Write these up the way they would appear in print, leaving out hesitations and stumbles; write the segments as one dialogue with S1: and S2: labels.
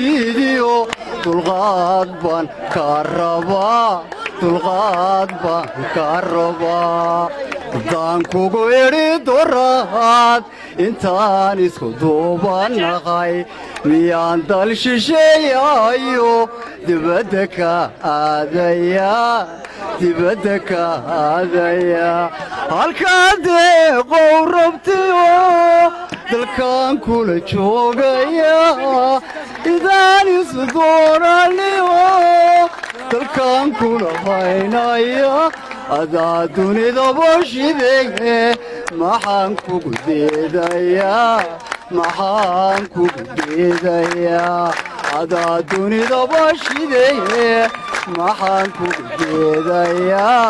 S1: diidiyo dulqaad baan ka rabaa dulqaad baan ka rabaa haddaan kugu idhi doraad intaan isku duubanahay miyaan dal shisheeyayo dibadda ka aadaya halkaan deeqow rabtiyo dalkaan kula joogaya idaan isu doonaniyo dalkaan kula haynaya adaa dunidaba shideye maxaan kugu deedayaa adaa dunidaba shideye maxaan kugu deedayaa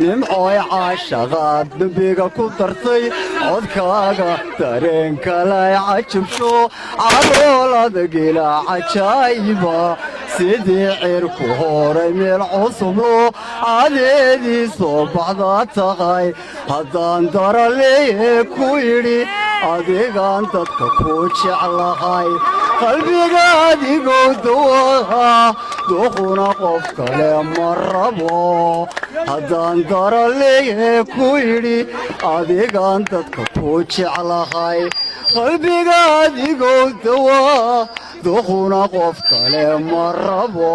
S1: nimcooy caashaqaad dembiga ku dartay codkaaga dareenkalay cajabsho caroolada gila cajaayiba sidii cirku horay meel cusublo cadeedii soo baxdaa tahay haddaan daraleeye ku yidhi adigaan dadka ku jeclahay qalbiga adigoo dawaa duquna qof kale ma rabo haddaan daraleeye ku yidhi adigaan dadka ku jeclahay qalbiga adigoo dawaa duquna qof kale ma rabo